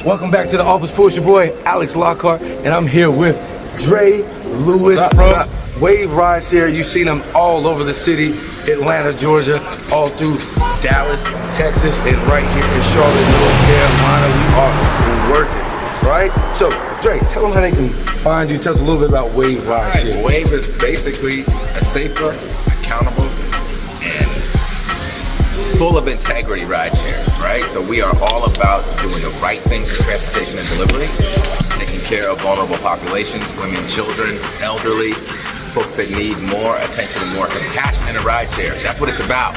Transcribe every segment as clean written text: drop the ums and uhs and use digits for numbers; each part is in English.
Welcome back to the office pool. It's your boy Alex Lockhart, and I'm here with Dre Lewis from Wave Rideshare. You've seen them all over the city, Atlanta, Georgia, all through Dallas, Texas, and right here in Charlotte, North Carolina. We are working, right? So, Dre, tell them how they can find you. Tell us a little bit about Wave Rideshare. Right. Wave is basically a safer, accountable, and full of integrity rideshare, right? So we are all about doing the right things for transportation and delivery, taking care of vulnerable populations, women, children, elderly, folks that need more attention and more compassion in a rideshare. That's what it's about.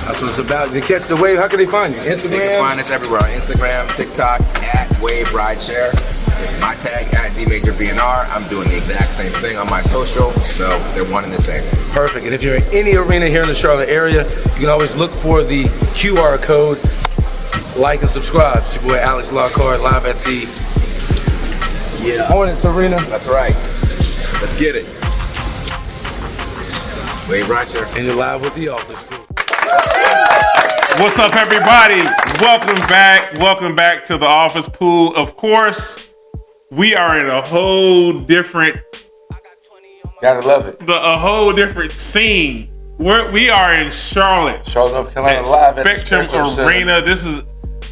That's what it's about. To catch the wave, how can they find you? Instagram? They can find us everywhere on Instagram, TikTok, at Wave Rideshare. My tag at DMajorBNR. I'm doing the exact same thing on my social, so they're one and the same. Perfect. And if you're in any arena here in the Charlotte area, you can always look for the QR code, like and subscribe. It's your boy Alex Lockhart, live at the Hornets Arena. That's right. Let's get it. Wave Rideshare. And you're live with the office pool. What's up, everybody? Welcome back to the office pool. Of course, we are in a whole different, Gotta love it. a whole different scene. We are in Charlotte, North Carolina, at live at Spectrum the Spectrum Arena.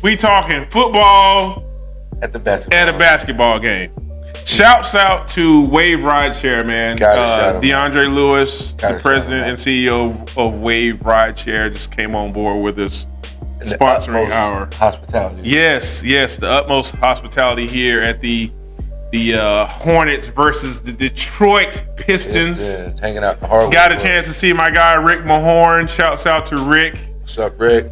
We talking football at the basketball. at a basketball game. Shouts out to Wave Rideshare, man. DeAndre Lewis, the president and CEO of Wave Rideshare, just came on board with us, sponsoring our hospitality. Yes, the utmost hospitality here at the Hornets versus the Detroit Pistons. Yes, hanging out the hardwood. Got a chance to see my guy Rick Mahorn. Shouts out to Rick. What's up, Rick?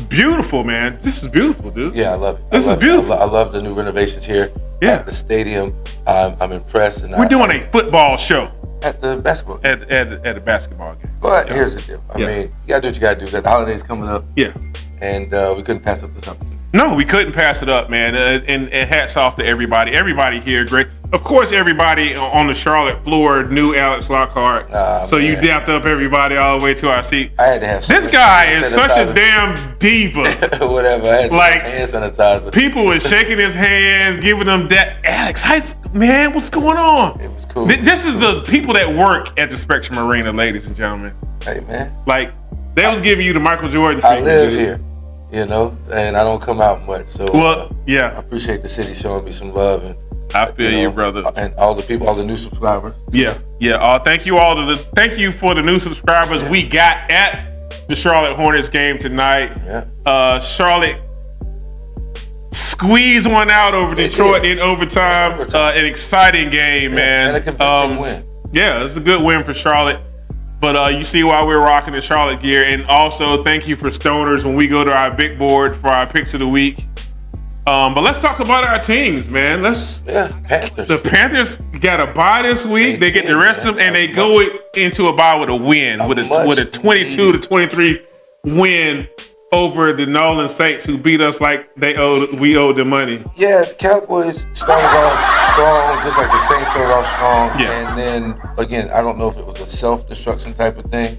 Beautiful, man. This is beautiful, dude. Yeah, I love it. This is beautiful. I love the new renovations here. Yeah. At the stadium. I'm impressed. And We're doing a football show at the basketball game. at a basketball game. But here's the deal. I mean, you gotta do what you gotta do. Got the holidays coming up. Yeah. And we couldn't pass up this opportunity. No, we couldn't pass it up, man. And hats off to everybody. Everybody here, great. Of course, everybody on the Charlotte floor knew Alex Lockhart. So man, you dapped up everybody all the way to our seat. I had to have this guy is such a damn diva. Whatever. I had like hand sanitizer. People were shaking his hands, giving him that. Alex, man, what's going on? It was cool. This is the people that work at the Spectrum Arena, ladies and gentlemen. Hey, man. Like, they was giving you the Michael Jordan I treatment. live here, you know, and I don't come out much. So, yeah. I appreciate the city showing me some love. And I feel you, brother. And all the people, all the new subscribers. Yeah. Thank you all thank you for the new subscribers we got at the Charlotte Hornets game tonight. Yeah. Charlotte squeezed one out over Detroit in overtime. An exciting game, man. And a convincing win. Yeah, it's a good win for Charlotte. But you see why we're rocking the Charlotte gear. And also, thank you for Stoners when we go to our big board for our picks of the week. But let's talk about our teams, man. Panthers. The Panthers got a bye this week. They get the rest of them, and they go into a bye with a win, with a 22-23 win over the New Orleans Saints, who beat us like we owed them money. Yeah, the Cowboys started off strong, just like the Saints started off strong. Yeah. And then again, I don't know if it was a self-destruction type of thing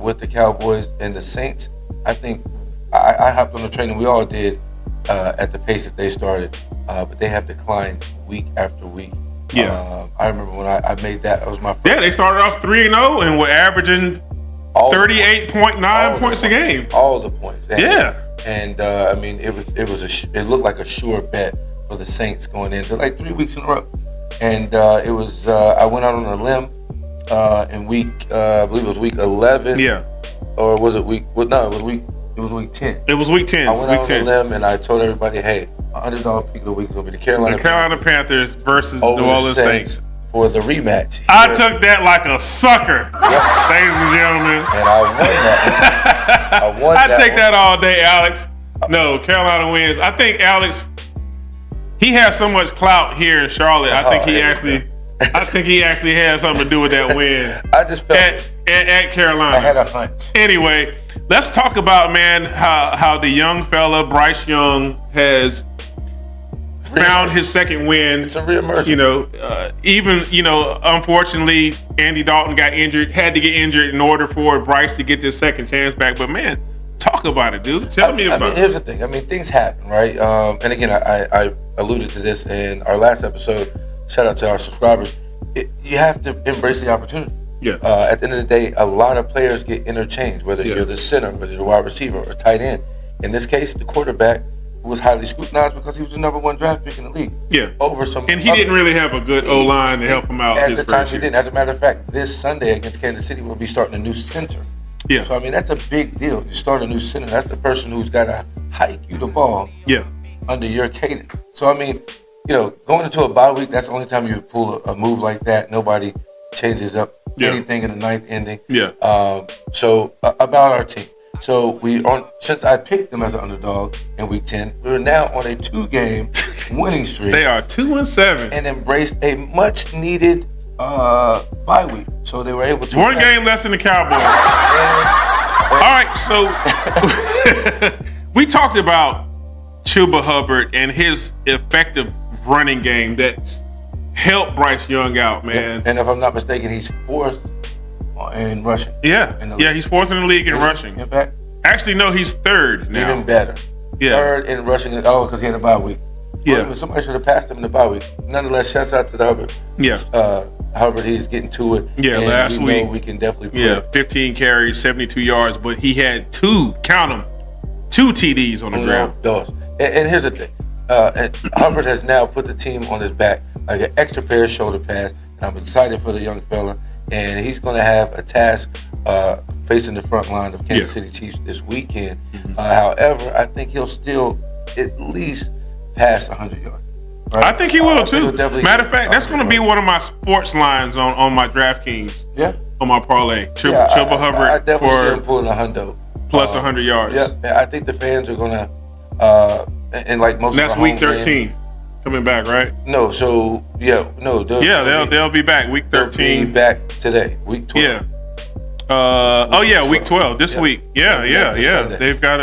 with the Cowboys and the Saints. I think I hopped on the train, and we all did. At the pace that they started, but they have declined week after week. Yeah, I remember when I made that was my first. Yeah, they started off 3-0 and were averaging 38.9 points a game. All the points. And I mean, it looked like a sure bet for the Saints going into like 3 weeks in a row, and it was I went out on a limb in week I believe it was week 11. Yeah, or was it week? Well, no, it was week 10. It was week 10. I went out on a limb and I told everybody, hey, underdog pick of the week is going to be the Carolina Panthers versus New Orleans Saints for the rematch. I took that like a sucker, ladies and gentlemen. And I won that. I take that all day, Alex. No, Carolina wins. I think Alex, he has so much clout here in Charlotte. I think he actually had something to do with that win. I just felt at Carolina. I had a hunch. Anyway, let's talk about, man, how the young fella Bryce Young has found his second win. It's a reemergence. Unfortunately, Andy Dalton had to get injured in order for Bryce to get his second chance back. But man, Talk about it, dude. Tell me about it. Here's the thing. I mean, things happen, right? And again, I alluded to this in our last episode. Shout out to our subscribers. You have to embrace the opportunity. Yeah. At the end of the day, a lot of players get interchanged, whether you're the center, whether you're the wide receiver, or tight end. In this case, the quarterback was highly scrutinized because he was the number 1 draft pick in the league. Yeah. Over some. And he didn't really have a good O-line to help him out. At the time, he didn't. As a matter of fact, this Sunday against Kansas City, we'll be starting a new center. Yeah. So I mean, that's a big deal. You start a new center. That's the person who's got to hike you the ball. Yeah. Under your cadence. So I mean, going into a bye week, that's the only time you pull a move like that. Nobody changes up anything in the ninth inning. Yeah. So about our team. So since I picked them as an underdog in week 10, we're now on a 2-game winning streak. They are 2-7 and embraced a much needed bye week. So they were able to 1 game less than the Cowboys. All right, so we talked about Chuba Hubbard and his effective running game that helped Bryce Young out, man. And if I'm not mistaken, he's 4th in rushing. Yeah, he's 4th in the league in rushing. In fact, actually, no, he's 3rd now. Even better. Yeah. 3rd in rushing. Oh, because he had a bye week. Yeah. Well, somebody should have passed him in the bye week. Nonetheless, shouts out to the Hubbard. Yeah. Hubbard, he's getting to it. Yeah, and last week. We can definitely play. Yeah, 15 carries, 72 yards, but he had 2 TDs on the ground. And here's the thing. And Hubbard has now put the team on his back like an extra pair of shoulder pads. And I'm excited for the young fella. And he's going to have a task facing the front line of Kansas City Chiefs this weekend. Mm-hmm. However, I think he'll still at least pass 100 yards. Right? I think he will too. Matter of fact, that's going to be one of my sports lines on my DraftKings. Yeah. On my parlay. Chuba Hubbard I definitely see him pulling a hundo. Plus 100 yards. Yeah, I think the fans are going to, and like most. That's week 13. Coming back, right? No, so they'll be back week 13. They'll be back today, week 12. Yeah. Week 12 this week. Yeah. They've got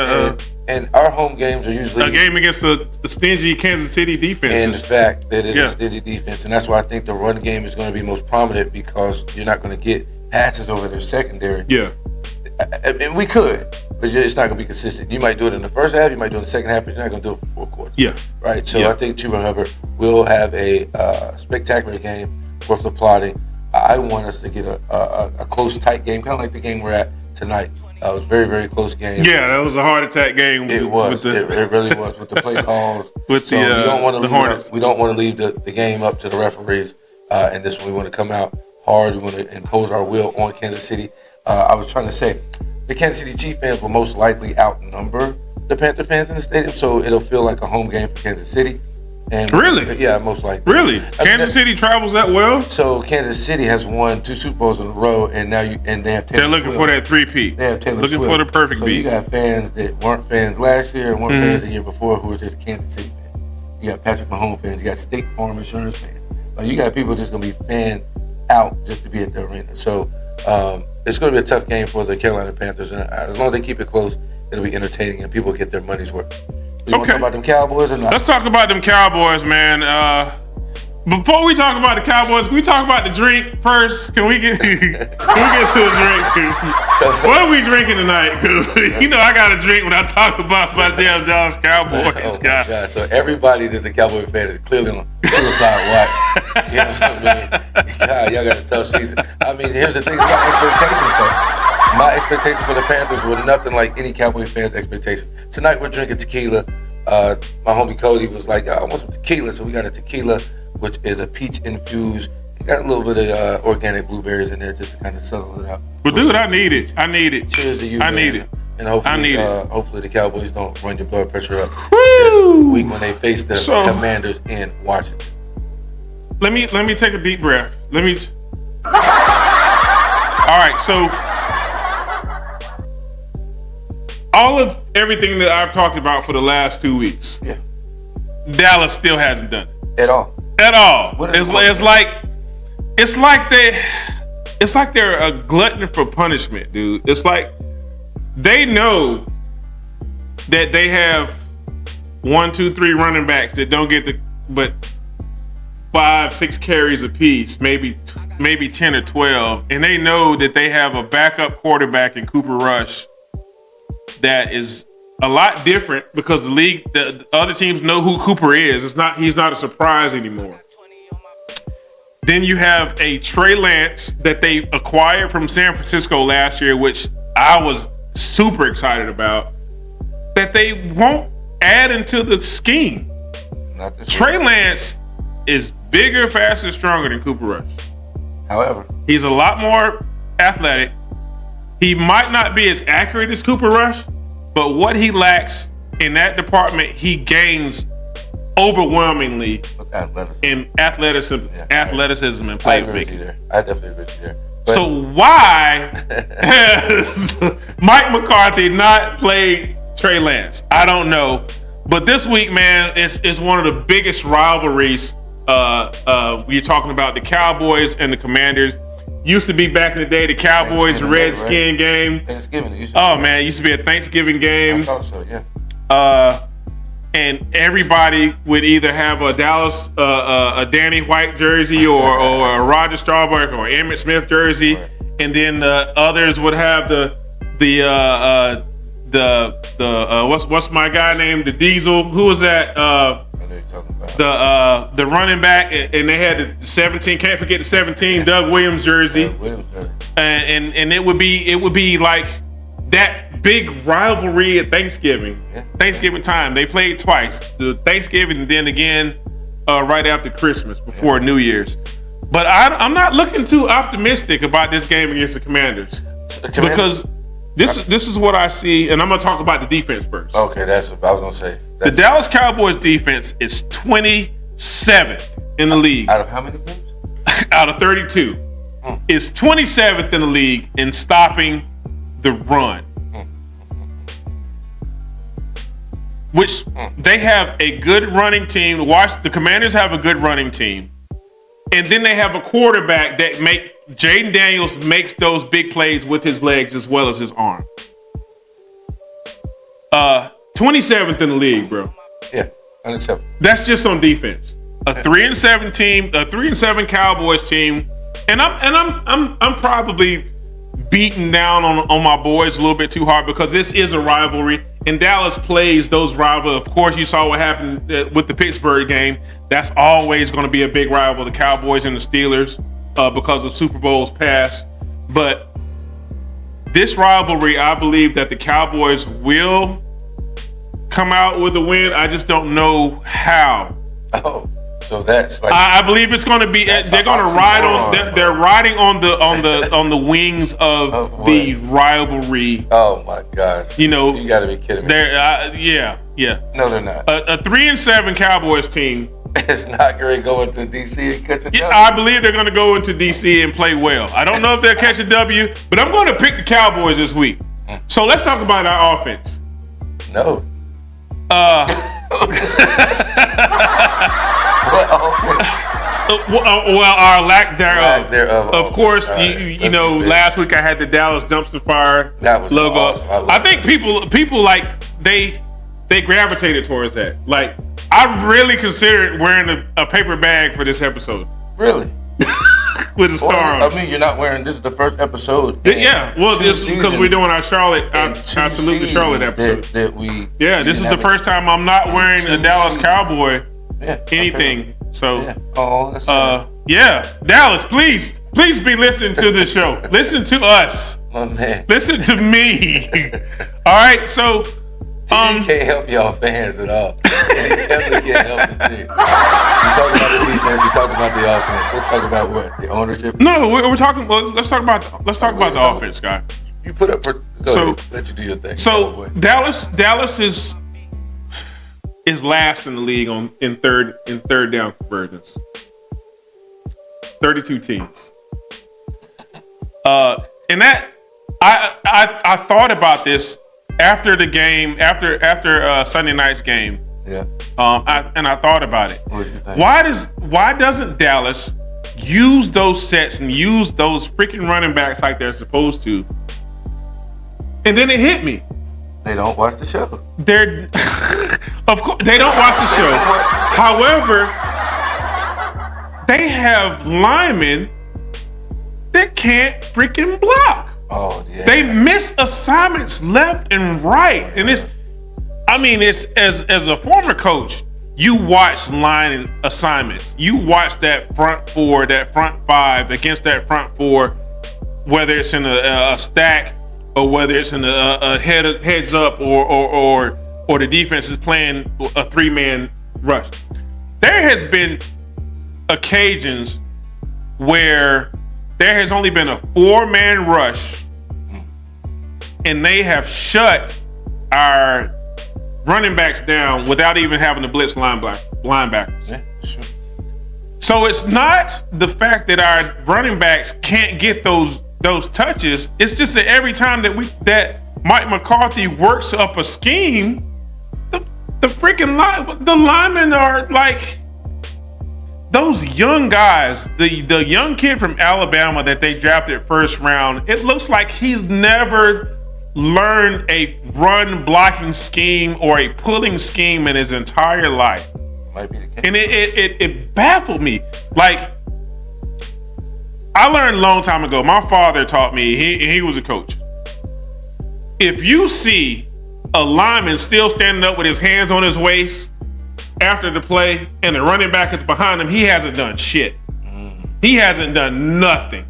and our home games are usually a game against the stingy Kansas City defense. And the fact that it is a stingy defense, and that's why I think the run game is going to be most prominent because you're not going to get passes over their secondary. Yeah. And we could, but it's not going to be consistent. You might do it in the first half, you might do it in the second half, but you're not going to do it for 4 quarters. Yeah. Right. So I think Chuba Hubbard will have a spectacular game worth applauding. I want us to get a close, tight game, kind of like the game we're at tonight. It was a very, very close game. Yeah, that was a heart attack game. It was. It really was with the play calls. With the Hornets. We don't want to leave the game up to the referees. And this one, we want to come out hard. We want to impose our will on Kansas City. I was trying to say, the Kansas City Chiefs fans will most likely outnumber the Panther fans in the stadium, so it'll feel like a home game for Kansas City. And really? Yeah, most likely. Really? Kansas City travels that well? So Kansas City has won 2 Super Bowls in a row, and they have Taylor They're looking Swift. for that 3-peat. They have Taylor looking Swift. for the perfect so beat. You got fans that weren't fans last year and weren't fans the year before who were just Kansas City fans. You got Patrick Mahomes fans. You got State Farm Insurance fans. Like, you got people just going to be fanned out just to be at the arena. So it's going to be a tough game for the Carolina Panthers. And as long as they keep it close, it'll be entertaining and people get their money's worth. You want to talk about them Cowboys or not? Let's talk about them Cowboys, man. Before we talk about the Cowboys, can we talk about the drink first? Can we get to a drink? What are we drinking tonight? Because I got a drink when I talk about my damn Dallas Cowboys. Oh my God. So everybody that's a Cowboy fan is clearly on suicide watch. You know what I mean? God, y'all got a tough season. I mean, here's the thing about expectations, though. My expectation for the Panthers were nothing like any Cowboy fan's expectation. Tonight we're drinking tequila. My homie Cody was like, I want some tequila. So we got a tequila, which is a peach infused. Got a little bit of organic blueberries in there just to kind of settle it out. Well, dude, I need it. Cheers to you, I need it. And hopefully the Cowboys don't run your blood pressure up Woo! this week when they face the Commanders in Washington. Let me take a deep breath. All right, so all of everything that I've talked about for the last 2 weeks, Dallas still hasn't done it. At all. It's like they're a glutton for punishment, dude. It's like they know that they have 1, 2, 3 running backs that don't get but 5, 6 carries apiece, maybe 10 or 12, and they know that they have a backup quarterback in Cooper Rush that is a lot different because the other teams know who Cooper is. He's not a surprise anymore. Then you have a Trey Lance that they acquired from San Francisco last year, which I was super excited about, that they won't add into the scheme. Trey Lance is bigger, faster, stronger than Cooper Rush. However, he's a lot more athletic. He might not be as accurate as Cooper Rush, but what he lacks in that department, he gains overwhelmingly in athleticism and playmaking. I definitely agree with you there. So why has Mike McCarthy not played Trey Lance? I don't know. But this week, man, it's one of the biggest rivalries. We're talking about the Cowboys and the Commanders. Used to be back in the day, the Cowboys Redskin game. Thanksgiving. It used to be a Thanksgiving game. I thought so, yeah. And everybody would either have a Dallas, a Danny White jersey, or a Roger Staubach or Emmitt Smith jersey, right. And then others would have the what's my guy named, the Diesel? Who was that? The running back, and they had the 17. Can't forget the 17, Doug Williams jersey. And it would be like that big rivalry at Thanksgiving. Yeah. Thanksgiving time. They played twice. The Thanksgiving and then again right after Christmas, before New Year's. But I'm not looking too optimistic about this game against the Commanders. Because this is what I see, and I'm gonna talk about the defense first. Okay, that's what I was gonna say. The Dallas Cowboys defense is 27th in the league. Out of how many games? Out of 32. It's 27th in the league in stopping the run. Which they have a good running team. The Commanders have a good running team. And then they have a quarterback that Jaden Daniels makes those big plays with his legs as well as his arm. 27th in the league, bro. Yeah, unacceptable. That's just on defense. A 3-7 team, a 3-7 Cowboys team, and I'm probably beating down on my boys a little bit too hard because this is a rivalry, and Dallas plays those rivalries. Of course, you saw what happened with the Pittsburgh game. That's always going to be a big rival, the Cowboys and the Steelers, because of Super Bowls past. But this rivalry, I believe that the Cowboys will come out with a win. I just don't know how. Oh, so that's like I believe it's going to be. They're going to ride on. They're riding on the wings of the rivalry. Oh my gosh! You know, you got to be kidding me. They're yeah. No, they're not. A 3-7 Cowboys team. It's not going to go into DC and catch a W. I believe they're going to go into DC and play well. I don't know if they'll catch a W, but I'm going to pick the Cowboys this week. So let's talk about our offense. No. Well, our lack thereof. Of course, you know, last week I had the Dallas Dumpster Fire logo. Awesome. I think people like they gravitated towards that. Like, I really considered wearing a paper bag for this episode. Really? With a star on it. I mean, you're not wearing. This is the first episode. Yeah, well, this is because we're doing our Salute the Charlotte episode. This is the first time I'm not wearing a Dallas Cowboy anything. Okay. So, that's Dallas, please be listening to this show. Listen to us. Oh, man. Listen to me. All right, so. You can't help y'all fans at all. You definitely can't help the team. You talk about the defense. You talk about the offense. Let's talk about what, the ownership. No, we're talking. Let's talk about the offense, guy. You put up for. Let you do your thing. So Dallas is last in the league in third down conversions. 32 teams. And that I thought about this. After the game, after Sunday night's game, I thought about it. Why doesn't Dallas use those sets and use those freaking running backs like they're supposed to? And then it hit me. They don't watch the show. Of course, they don't watch the show. However, they have linemen that can't freaking block. Oh yeah. They miss assignments left and right, and it's as a former coach, you watch line assignments. You watch that front four, that front five against that front four, whether it's in a stack or whether it's in a heads up or the defense is playing a 3-man rush. There has been occasions where there has only been a 4-man rush and they have shut our running backs down without even having to blitz linebackers. Yeah, sure. So it's not the fact that our running backs can't get those touches. It's just that every time that Mike McCarthy works up a scheme, the linemen are like those young guys. The young kid from Alabama that they drafted first round. It looks like he's never learned a run blocking scheme or a pulling scheme in his entire life. Might be the case. And it baffled me. Like, I learned a long time ago, my father taught me, he was a coach. If you see a lineman still standing up with his hands on his waist after the play and the running back is behind him, he hasn't done shit. He hasn't done nothing.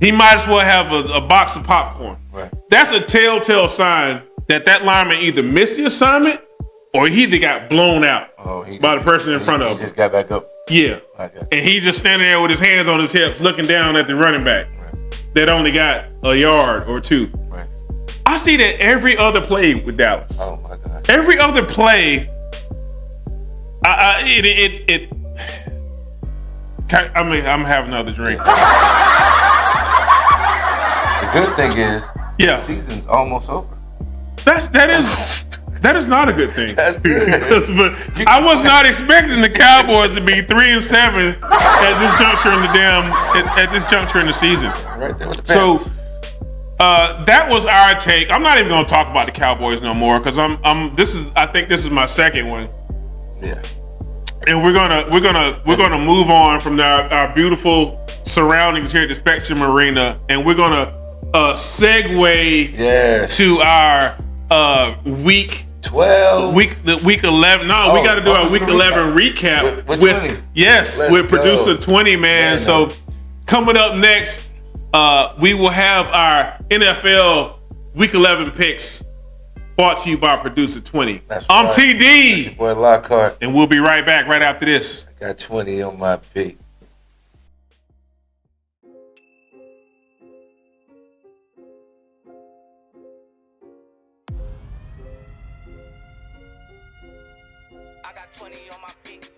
He might as well have a box of popcorn. Right. That's a telltale sign that lineman either missed the assignment or he either got blown out by the person in front of him. He just got back up. Yeah. Okay. And he just standing there with his hands on his hips looking down at the running back that only got a yard or two. Right. I see that every other play with Dallas. Oh my God. Every other play, I'm having another drink. The good thing is, Yeah. the season's almost over. That is not a good thing. That's good. But I was not expecting the Cowboys to be 3-7 at this juncture in the season. Right there with the So Panthers. that was our take. I'm not even going to talk about the Cowboys no more because I think this is my second one. Yeah. And we're gonna move on from our beautiful surroundings here at the Spectrum Arena, and we're gonna segue to our week 12. week 11. No, we got to do our week 11 recap with 20. Yes, Let's with producer go. 20, man. Yeah, So coming up next, we will have our NFL week 11 picks brought to you by producer 20. That's I'm right. TD, That's your boy Lockhart. and we'll be right back right after this. I got 20 on my pick. I got 20 on my feet.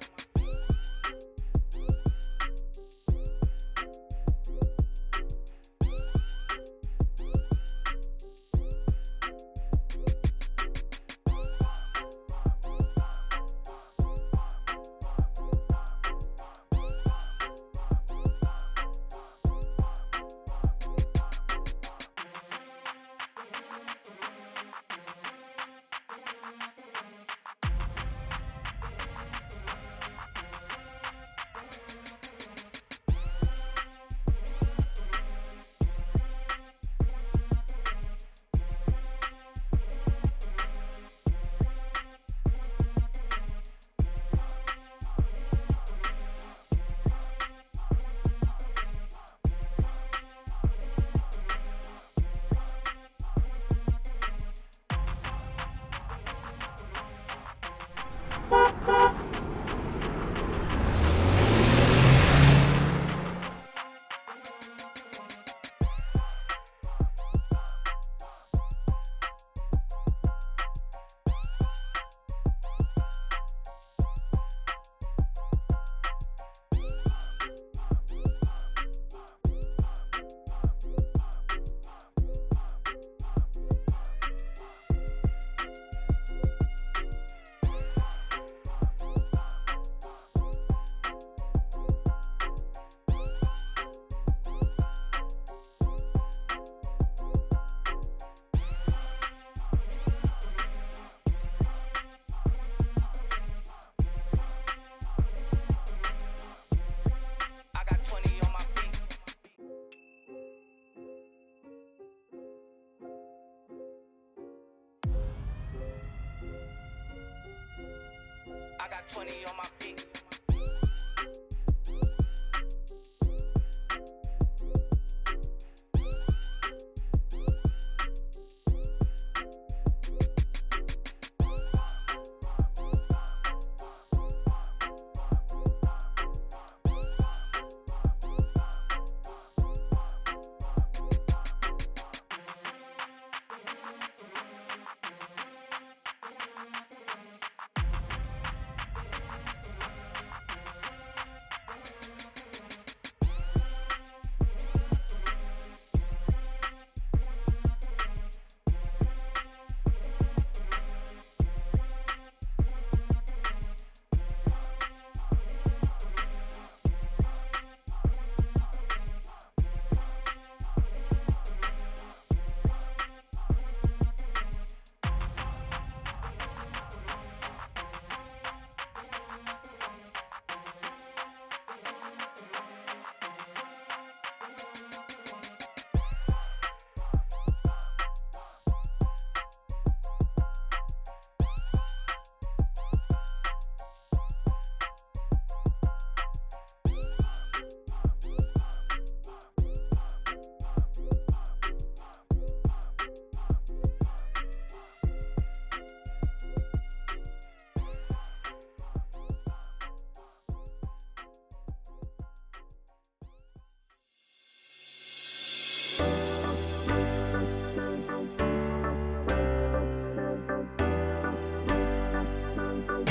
got 20 on my pick.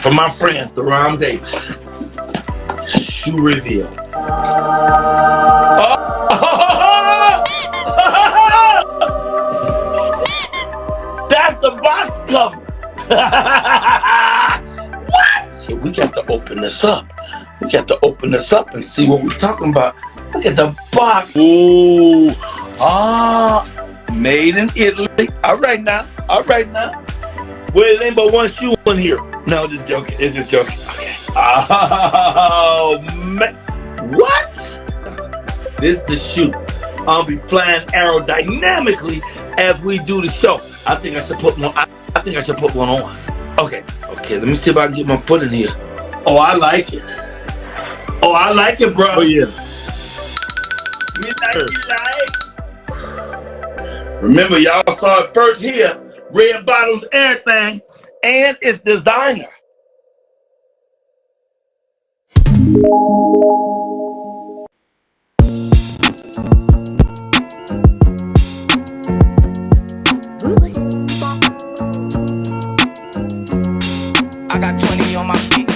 For my friend, Theron Davis. Shoe reveal. That's the box cover. What? So we got to open this up. We got to open this up and see what we're talking about. Look at the box. Ooh. Made in Italy. All right now. Well, it ain't but one shoe in here. No, just joking. It's just joking. Okay. Oh, man. What? This is the shoe. I'll be flying aerodynamically as we do the show. I think I should put one. I think I should put one on. Okay. Let me see if I can get my foot in here. Oh, I like it. Bro. Oh yeah. Me like. Remember, y'all saw it first here. Red bottoms, everything, and it's designer. I got 20 on my pick.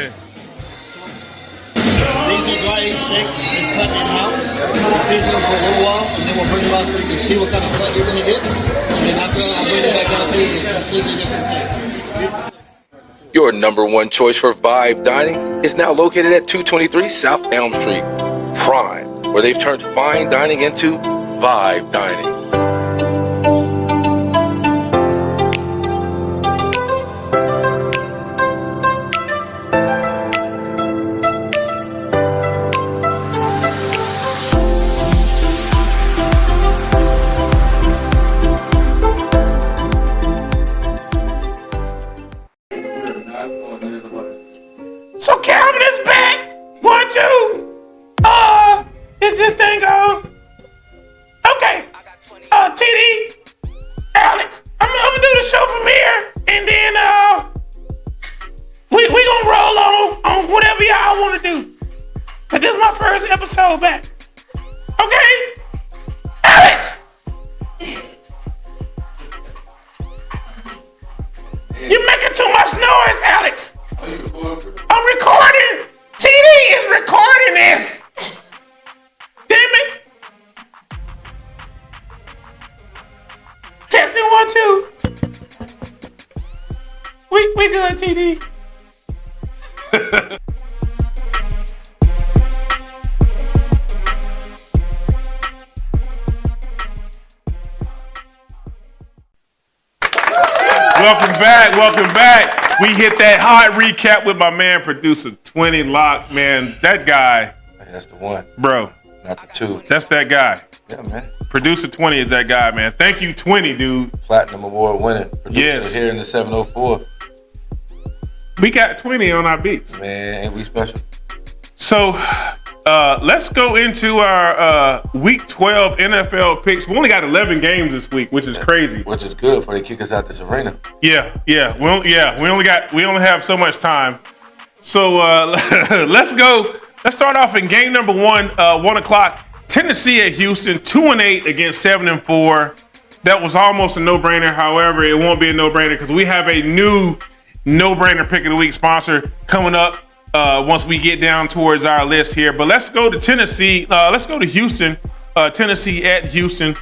These are dry sticks and cut in-house. We'll season them for a little while, and then we'll bring them out so you can see what kind of cut you're going to get. And then after, I'll bring them back out to you with a completely different thing. Your number one choice for Vibe Dining is now located at 223 South Elm Street, Prime, where they've turned fine dining into Vibe Dining. So Calvin is back. 1, 2. Is this thing on? Okay. TD, Alex, I'm gonna do the show from here, and then we gonna roll on whatever y'all want to do. But this is my first episode back. Okay, Alex, you're making too much noise, Alex. I'm recording. TD is recording this. Damn too. We good, TD. Welcome back. We hit that hot recap with my man, producer 20 Lock. Man, that guy. That's the one. Bro. Not the two. That's that guy. Yeah, man. Producer 20 is that guy, man. Thank you, 20, dude. Platinum Award winning producer Yes. here in the 704. We got 20 on our beats. Man, ain't we special? So, let's go into our Week 12 NFL picks. We only got 11 games this week, which is crazy. Which is good for they kick us out this arena. Yeah. We only have so much time. So let's go. Let's start off in game number 1, 1 o'clock. Tennessee at Houston, 2-8 against 7-4. That was almost a no-brainer. However, it won't be a no-brainer because we have a new no-brainer pick of the week sponsor coming up once we get down towards our list here. But let's go to Tennessee. Let's go to Houston. Tennessee at Houston.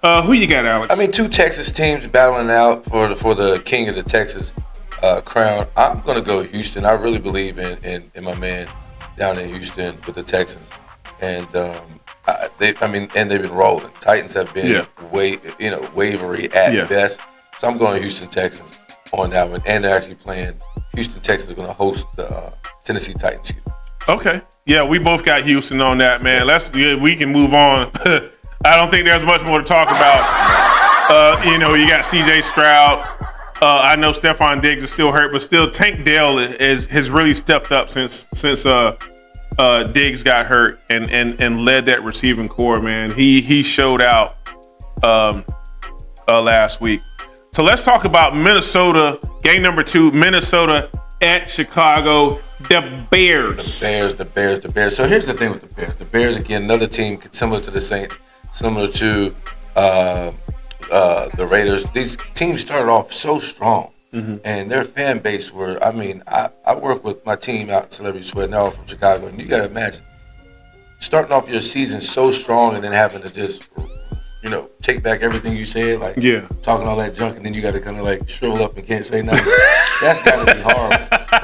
Who you got, Alex? I mean, two Texas teams battling out for the king of the Texas crown. I'm going to go Houston. I really believe in my man down in Houston with the Texans. And they've been rolling. Titans have been wavery at best. So I'm going Houston Texans on that one. And they're actually playing. Houston Texans are going to host the Tennessee Titans. Okay. Yeah, we both got Houston on that, man. We can move on. I don't think there's much more to talk about. You got C.J. Stroud. I know Stephon Diggs is still hurt, but still Tank Dell has really stepped up since Diggs got hurt and led that receiving core, man. He showed out last week. So let's talk about Minnesota, game number 2, Minnesota at Chicago, the Bears. The Bears. So here's the thing with the Bears. The Bears, again, another team similar to the Saints, similar to the Raiders. These teams started off so strong. Mm-hmm. And their fan base I work with my team out in Celebrity Sweat, and they're all from Chicago. And you got to imagine starting off your season so strong and then having to just, take back everything you said, talking all that junk, and then you got to kind of shrivel up and can't say nothing. That's got to be horrible,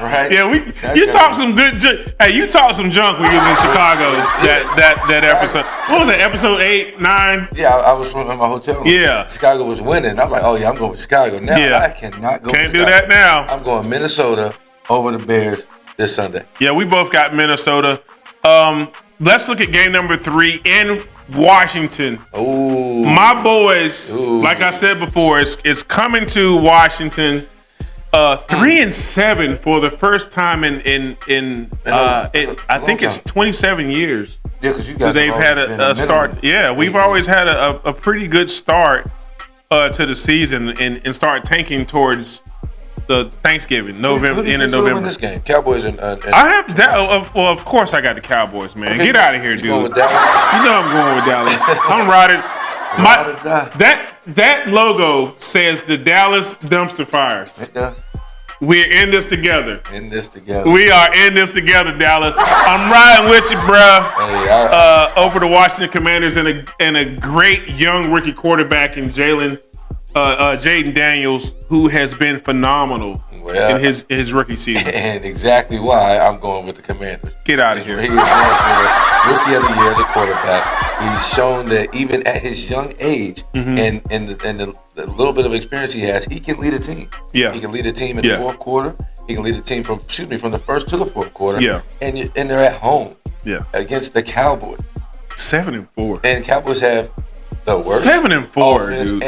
right? Yeah, you talk some good junk. Hey, you talk some junk when you was in Chicago. That episode. What was it? Episode 8, 9? Yeah, I was in my hotel room. Yeah, Chicago was winning. I'm like, oh yeah, I'm going with Chicago now. Yeah. I cannot go. Can't do that now. I'm going Minnesota over the Bears this Sunday. Yeah, we both got Minnesota. Let's look at game number 3 in Washington. Ooh. My boys, like I said before, it's coming to Washington. 3-7 for the first time in I think it's 27 years. Yeah, because you guys they've had a start. Yeah, we've always had a pretty good start to the season and start tanking towards the Thanksgiving, end of November. This game, Cowboys and I have that. Well, of course I got the Cowboys, man. Okay, get out of here, dude. Going with Dallas? You know I'm going with Dallas. I'm riding. That logo says the Dallas Dumpster Fires. It does. We're in this together. We are in this together, Dallas. I'm riding with you, bro. Hey, over the Washington Commanders and a great young rookie quarterback in Jaden Daniels, who has been phenomenal in his rookie season. And exactly why I'm going with the Commanders. Get out of here. He is rookie of the year as a quarterback. He's shown that even at his young age and the little bit of experience he has, he can lead a team. Yeah. He can lead a team in the fourth quarter. He can lead a team from the first to the fourth quarter. Yeah. And they're at home. Yeah. Against the Cowboys. 7-4. And Cowboys have the worst 7-4, dude.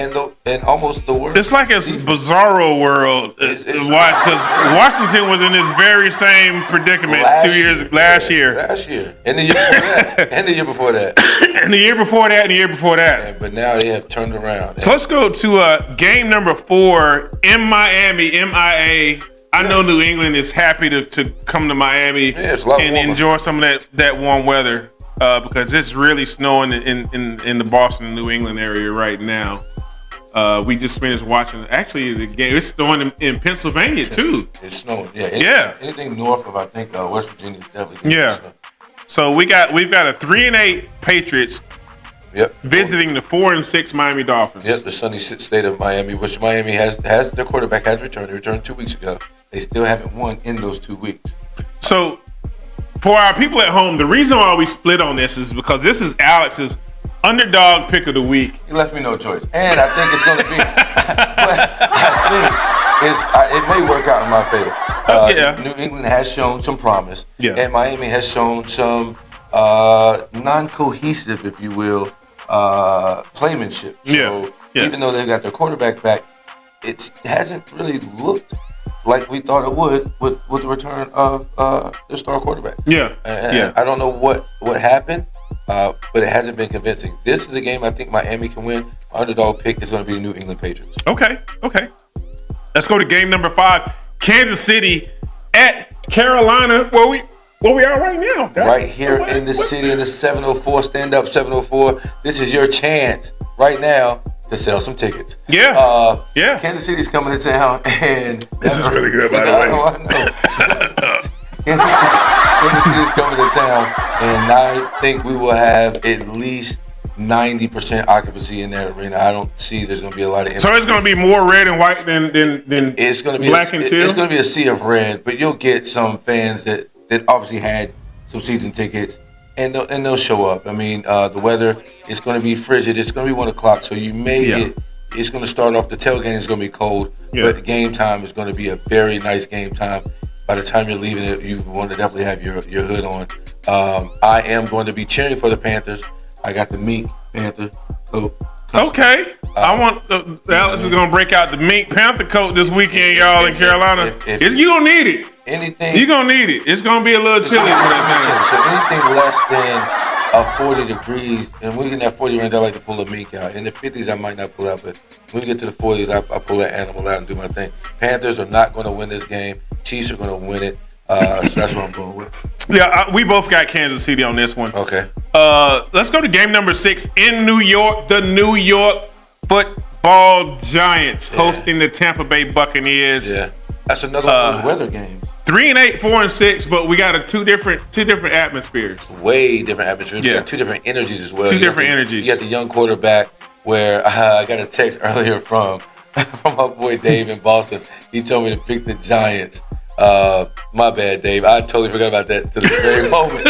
And almost the worst. It's like a bizarro world. Because Washington was in this very same predicament last year. And the year before that. And the year before that. And the year before that. And the year before that. Yeah, but now they have turned around. So let's go to game number 4 in Miami, MIA. I know New England is happy to come to Miami and enjoy some of that warm weather. Because it's really snowing in the Boston and New England area right now. We just finished watching the game. It's snowing in Pennsylvania too. It's snowing, anything north of I think West Virginia is definitely snow. So we've got a 3-8 Patriots Yep. visiting the 4-6 Miami Dolphins. Yep, the sunny state of Miami, which Miami has their quarterback has returned. He returned 2 weeks ago. They still haven't won in those 2 weeks. So, for our people at home, the reason why we split on this is because this is Alex's underdog pick of the week. He left me no choice, and I think it's going to be. It may work out in my favor. New England has shown some promise, and Miami has shown some non-cohesive, if you will, playmanship. So even though they've got their quarterback back, it hasn't really looked like we thought it would with the return of their star quarterback. I don't know what happened, but it hasn't been convincing. This is a game I think Miami can win. My underdog pick is going to be the New England Patriots. Okay. Let's go to game number 5. Kansas City at Carolina. Where we are right now. Guys. Right here in the city in the 704. Stand up 704. This is your chance right now to sell some tickets. Kansas City's coming to town, and this is really good, by the way. I know. Kansas City's coming to town, and I think we will have at least 90% occupancy in that arena. I don't see there's going to be a lot of. So it's going to be more red and white than it's going to be black and teal. It's going to be a sea of red, but you'll get some fans that obviously had some season tickets, and they'll show up. I mean, the weather is going to be frigid. It's going to be 1 o'clock, so you may get. It's going to start off. The tailgate is going to be cold, but the game time is going to be a very nice game time. By the time you're leaving it, you want to definitely have your hood on. I am going to be cheering for the Panthers. I got the Mink Panther coat. Okay. I want Alex is going to break out the Mink Panther coat this weekend, y'all, in Carolina. You're going to need it. You're going to need it. It's going to be a little chilly. So anything less than 40 degrees, and when we get in that 40 range, I like to pull a Mink out. In the 50s, I might not pull out, but when we get to the 40s, I pull that animal out and do my thing. Panthers are not going to win this game. Chiefs are going to win it. So that's what I'm going with. We both got Kansas City on this one. Okay. Let's go to game number 6 in New York. The New York Football Giants hosting the Tampa Bay Buccaneers. Yeah, that's another one of those weather games. 3-8, 4-6, but we got two different atmospheres. Way different atmospheres. You got 2 different energies as well. Two different energies. You got the young quarterback where I got a text earlier from my boy Dave in Boston. He told me to pick the Giants. My bad, Dave. I totally forgot about that to the very moment.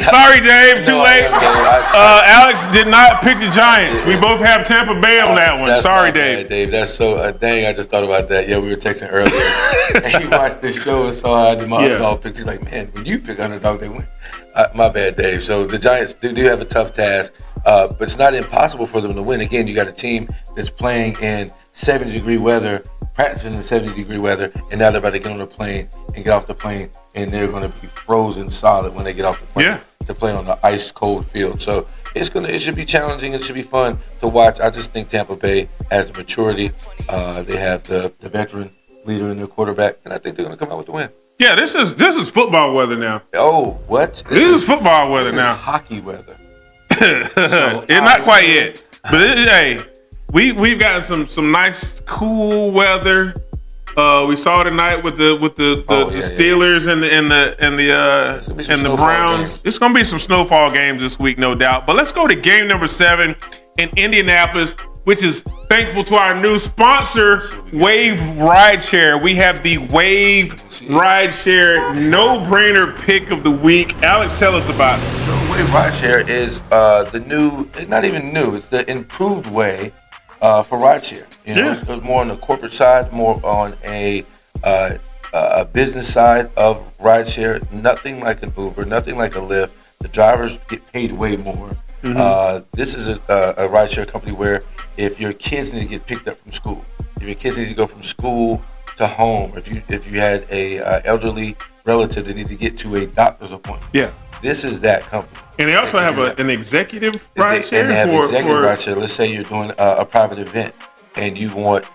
Sorry, Dave. Too late. Alex did not pick the Giants. We both have Tampa Bay on that one. Sorry, Dave. Bad, Dave. That's so dang. I just thought about that. Yeah, we were texting earlier, and he watched the show and saw how I did my underdog picks. He's like, "Man, when you pick underdog, they win." My bad, Dave. So the Giants do have a tough task, but it's not impossible for them to win. Again, you got a team that's playing in 70-degree weather, practicing in 70-degree weather, and now they're about to get on the plane and get off the plane, and they're going to be frozen solid when they get off the plane to play on the ice cold field. So it should be challenging. It should be fun to watch. I just think Tampa Bay has the maturity. They have the veteran leader in their quarterback, and I think they're going to come out with the win. Yeah, this is football weather now. Oh, what? This is football weather now. Hockey weather. It's not quite yet, but we've gotten some nice cool weather. We saw tonight with the Steelers and the Browns. Games. It's gonna be some snowfall games this week, no doubt. But let's go to game number 7 in Indianapolis, which is thankful to our new sponsor, Wave Rideshare. We have the Wave Rideshare no-brainer pick of the week. Alex, tell us about it. So Wave Rideshare is the new, not even new, it's the improved way for rideshare. It's more on the corporate side, more on a business side of rideshare. Nothing like an Uber, nothing like a Lyft. The drivers get paid way more. This is a rideshare company where if your kids need to get picked up from school, if your kids need to go from school to home, if you had a elderly relative that need to get to a doctor's appointment, this is that company. And they also have an executive rideshare. And they have executive rideshare. Let's say you're doing a private event and you want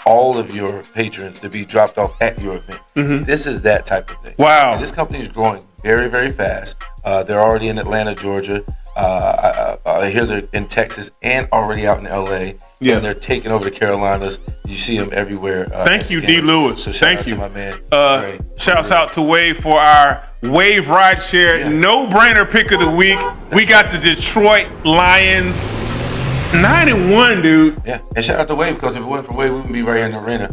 all of your patrons to be dropped off at your event. This is that type of thing. Wow. And this company is growing very, very fast. They're already in Atlanta, Georgia. I hear they're in Texas and already out in LA. Yeah. And they're taking over the Carolinas. You see them everywhere. Thank you, D. Lewis. So shout Thank out you. to my man. Dre. Shouts out to Wave for our Wave Rideshare no-brainer pick of the week. We got the Detroit Lions 9-1, dude. Yeah, and shout out to Wave, because if it wasn't for Wave, we wouldn't be right here in the arena.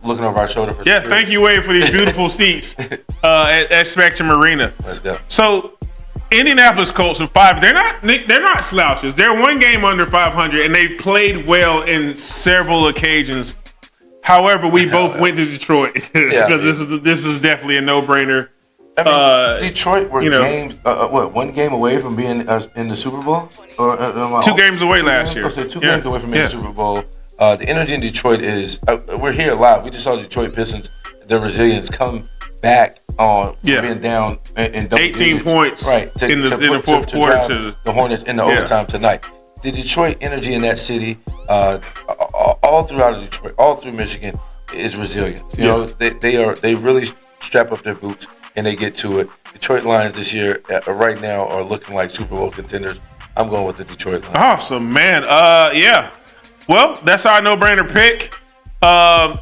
Looking over our shoulder for security. Thank you, Wave, for these beautiful seats at Spectrum Arena. Let's go. So, Indianapolis Colts are 5. They're not slouches. They're one game under 500, and they played well in several occasions. However, we both went to Detroit because this is definitely a no-brainer. I mean, Detroit were games. One game away from being in the Super Bowl, or 2 games away last year. 2 games away from being in the Super Bowl. The energy in Detroit is. We're here live. We just saw Detroit Pistons, the resilience, come back on being down in double 18 digits, points, right? in the fourth quarter to the Hornets in the overtime tonight. The Detroit energy in that city, all throughout Detroit, all through Michigan, is resilient. You know, they really strap up their boots and they get to it. Detroit Lions this year, right now, are looking like Super Bowl contenders. I'm going with the Detroit Lions. Awesome, man. Well, that's our no-brainer pick.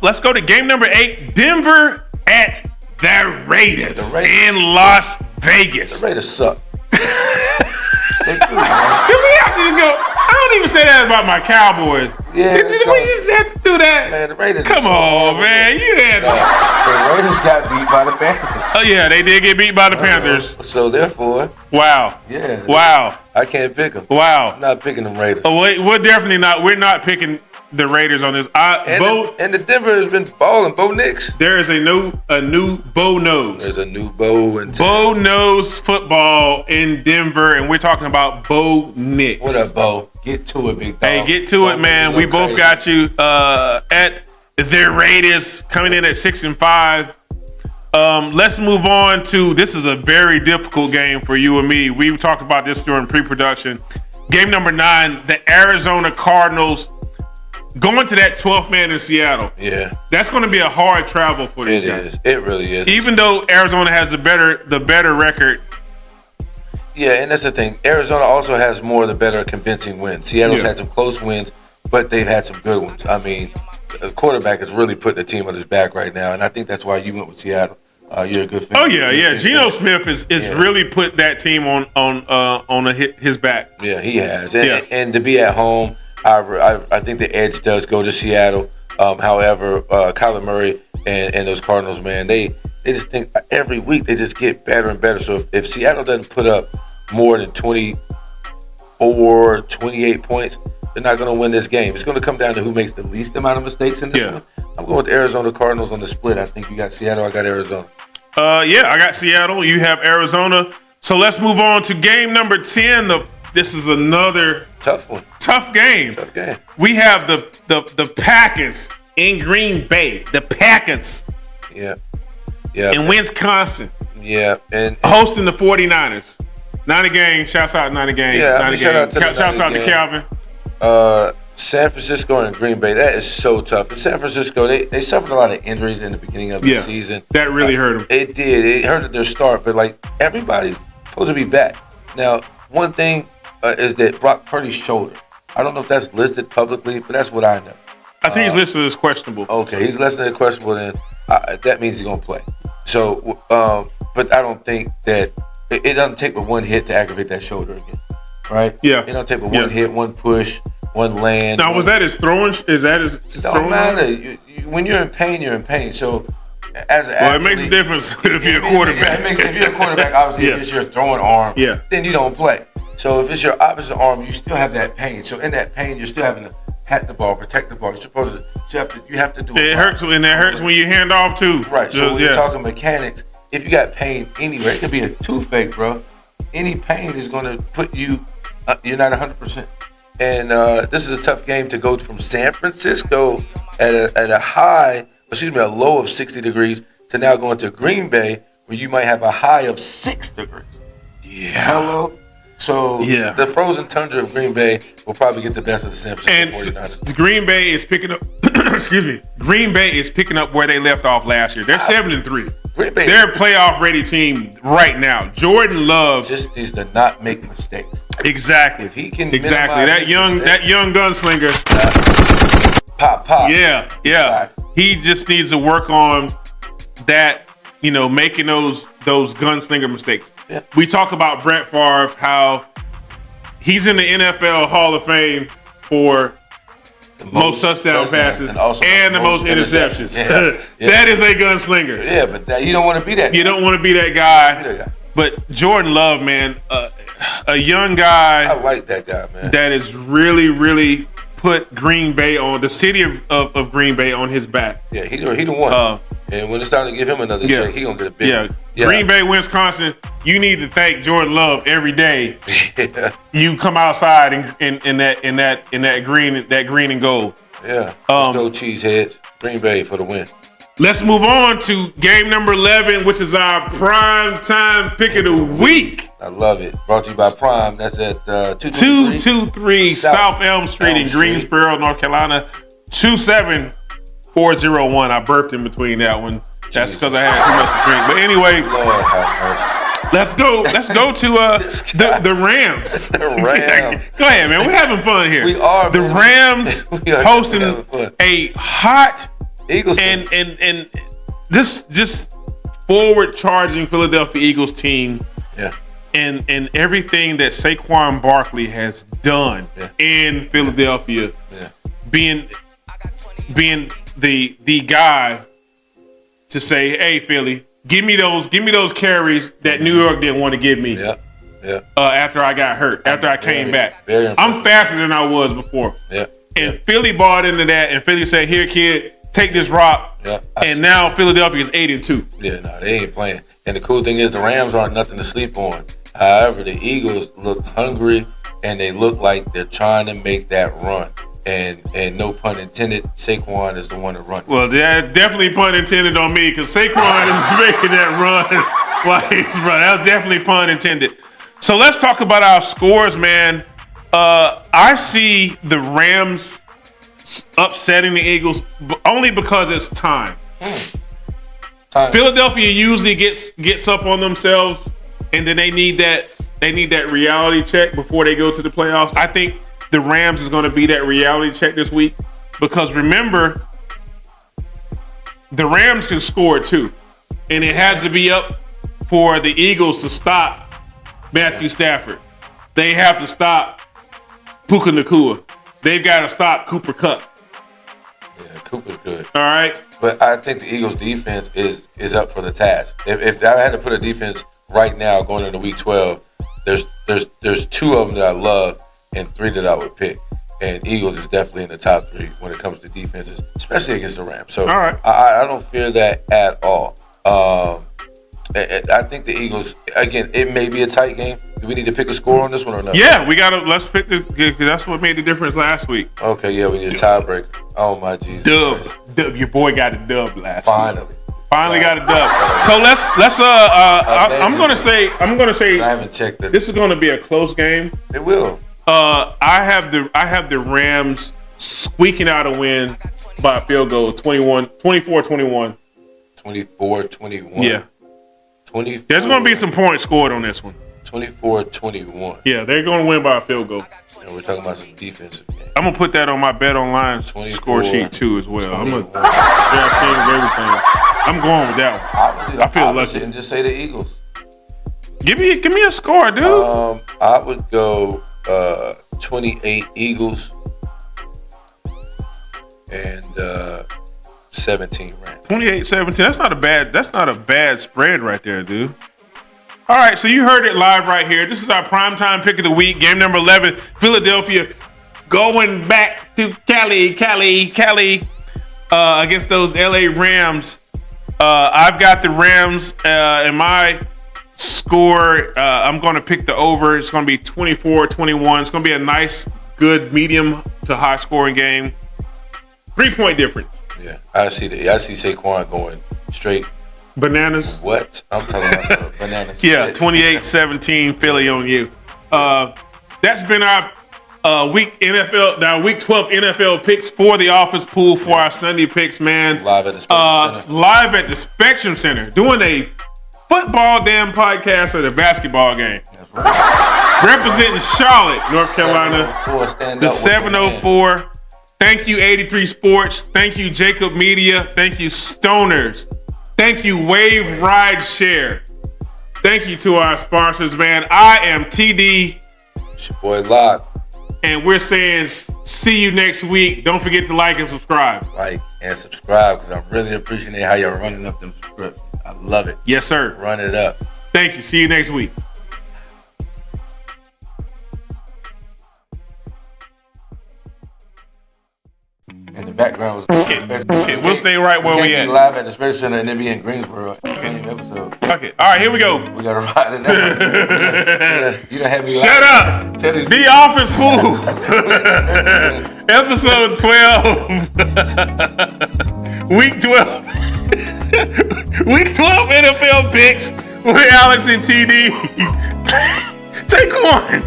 Let's go to game number 8. Denver at the Raiders in Las Vegas. The Raiders suck. They're good, man. Can we have to go? I don't even say that about my Cowboys. Yeah, Did we just have to do that? Man, the Raiders. Come on, man. You had the Raiders got beat by the Panthers. Oh yeah, they did get beat by the Panthers. So therefore, wow. Yeah. Wow. I can't pick them. Wow. I'm not picking them Raiders. Oh, we're definitely not. We're not picking the Raiders on this. And the Denver has been balling. Bo Nix. There is a new Bo Nose. There's a new Bo and Bo Nose football in Denver, and we're talking about Bo Nix. What up, Bo? Get to it, big dog. Hey, get to it, man. We both got you at the Raiders coming in at 6-5. Let's move on to, this is a very difficult game for you and me. We talked about this during pre-production. Game number 9, the Arizona Cardinals going to that 12th man in Seattle. Yeah. That's going to be a hard travel for these guys. It really is. Even though Arizona has the better record. Yeah, and that's the thing. Arizona also has more of the better convincing wins. Seattle's had some close wins, but they've had some good ones. I mean, the quarterback is really putting the team on his back right now, and I think that's why you went with Seattle. You're a good fan. Oh yeah. Geno Smith is really put that team on his back. Yeah, he has. And to be at home, I think the edge does go to Seattle. However, Kyler Murray and those Cardinals, man, they just think every week they just get better and better. So if Seattle doesn't put up more than 24, 28 points, they're not going to win this game. It's going to come down to who makes the least amount of mistakes in this one. I'm going with the Arizona Cardinals on the split. I think you got Seattle. I got Arizona. I got Seattle. You have Arizona. So let's move on to game number 10. This is another tough one. Tough game. We have the Packers in Green Bay. The Packers. Yeah. In Wisconsin. Yeah. And hosting the 49ers. Not a game. Shouts out, not a game. Yeah, not a game. Shouts out to Calvin. San Francisco and Green Bay, that is so tough. In San Francisco, they suffered a lot of injuries in the beginning of the season. That really hurt them. It did. It hurted their start, but like everybody's supposed to be back. Now, one thing is that Brock Purdy's shoulder. I don't know if that's listed publicly, but that's what I know. I think he's listed as questionable. Okay, he's listed as questionable, then that means he's going to play. So, but I don't think that it doesn't take but one hit to aggravate that shoulder again, right? Yeah. It don't take but one hit, one push, one land. Now, was that his throwing? Is that his throwing? Don't matter. When you're in pain, you're in pain. So, as an athlete, it makes a difference if you're a quarterback. If you're a quarterback, obviously, if it's your throwing arm, then you don't play. So, if it's your opposite arm, you still have that pain. So, in that pain, you're still having to pat the ball, protect the ball. You're supposed to. You have to do it. It hurts, and it hurts when you hand off too. Right. So, when you're talking mechanics, if you got pain anywhere, it could be a toothache, bro. Any pain is going to put you. You're not 100%. And this is a tough game to go from San Francisco at a low of 60 degrees to now going to Green Bay where you might have a high of 6 degrees. Yeah. Hello? So the frozen tundra of Green Bay will probably get the best of the San Francisco 49ers. And Green Bay is picking up. Green Bay is picking up where they left off last year. They're 7-3. Green Bay They're a playoff ready team right now. Jordan Love. just needs to not make mistakes. Exactly. If he can exactly minimize that his young gunslinger. Pop. Yeah. Exactly. He just needs to work on that. Making those gunslinger mistakes. Yeah. We talk about Brett Favre, how he's in the NFL Hall of Fame for The most touchdown passes and also and the most interceptions. Yeah. That is a gunslinger. Yeah, but you don't want to be that. You don't want to be that Be guy. that guy. But Jordan Love, man, a young guy I like that guy, man. that is really, really put Green Bay on the city of Green Bay on his back. Yeah, he the one. And when it's time to give him another Yeah. check, he gonna get a big. Yeah. Green Bay, Wisconsin. You need to thank Jordan Love every day. Yeah. You come outside in that green and gold. Yeah. Let's go Cheeseheads. Green Bay for the win. Let's move on to game number 11, which is our prime time pick of the week. I love it. Brought to you by Prime. That's at 223. 223 South Elm Street in Greensboro, North Carolina. 27401. I burped in between that one. That's because I had too much to drink. But anyway, Lord have let's go to the Rams. The Rams. Go ahead, man. We're having fun here. We are, The man. Rams We are hosting having fun. a hot Eagles. and this just forward charging Philadelphia Eagles team. Yeah. And everything that Saquon Barkley has done in Philadelphia, being the guy to say, hey Philly, give me those carries that New York didn't want to give me. Yeah. Yeah. After I got hurt, after I came back, very I'm faster than I was before. Yeah. And Philly bought into that, and Philly said, here kid, take this rock. Yeah. And now Philadelphia is 8-2. Yeah, no, they ain't playing. And the cool thing is the Rams aren't nothing to sleep on. However, the Eagles look hungry and they look like they're trying to make that run. And no pun intended, Saquon is the one to run. Well, that definitely pun intended on me because Saquon is making that run while he's running. That was definitely pun intended. So let's talk about our scores, man. I see the Rams upsetting the Eagles only because it's time. Philadelphia usually gets up on themselves, and then they need that reality check before they go to the playoffs. I think the Rams is going to be that reality check this week because remember, the Rams can score too, and it has to be up for the Eagles to stop Matthew Stafford. They have to stop Puka Nacua. They've got to stop Cooper Kupp. Yeah, Cooper's good. All right. But I think the Eagles' defense is up for the task. If I had to put a defense right now going into Week 12, there's two of them that I love and three that I would pick. And Eagles is definitely in the top three when it comes to defenses, especially against the Rams. So all right. I don't fear that at all. I think the Eagles, again, it may be a tight game. Do we need to pick a score on this one or no? Yeah, let's pick because that's what made the difference last week. Okay, yeah, we need a tiebreaker. Oh my Jesus. Dub. Your boy got a dub last week. Finally got a dub. So let's I'm gonna say I haven't checked it. this is gonna be a close game. It will. I have the Rams squeaking out a win by a field goal, 24-21. 24-21. Yeah. 24. There's gonna be some points scored on this one. 24-21. Yeah, they're gonna win by a field goal. And we're talking about some defensive games. I'm gonna put that on my Bet Online 24, score sheet too as well. I'm gonna 21. DraftKings everything. I'm going with that one. I feel lucky. And just say the Eagles. Give me a score, dude. I would go 28 Eagles and 17 Rams. 28-17. That's not a bad spread right there, dude. All right, so you heard it live right here. This is our primetime pick of the week, game number 11. Philadelphia going back to Cali against those LA Rams. I've got the Rams in my score. I'm going to pick the over. It's going to be 24-21. It's going to be a nice, good, medium to high scoring game. 3-point difference. Yeah, I see Saquon going straight. Bananas. What? I'm talking about bananas. Yeah, 28-17 Philly on you. That's been our week 12 NFL picks for the office pool for our Sunday picks, man. Live at the Spectrum Center. Live at the Spectrum Center, doing a football damn podcast at a basketball game. That's right. Representing Charlotte, North Carolina. 704, The 704. Thank you, 83 Sports. Thank you, Jacob Media. Thank you, Stoners. Thank you, Wave Ride Share. Thank you to our sponsors, man. I am TD. It's your boy Lock. And we're saying see you next week. Don't forget to like and subscribe. Like and subscribe because I'm really appreciating how y'all running up them subscriptions. I love it. Yes, sir. Run it up. Thank you. See you next week. In the background was Okay, we'll stay right where we can't at. be live at the Spectrum Center and then be in Greensboro. Same episode. Okay. All right, here we go. We gotta ride it out. You done had me Shut up. Tell these The Office Pool. Episode 12. Week 12. Week 12 NFL picks with Alex and TD. Take one.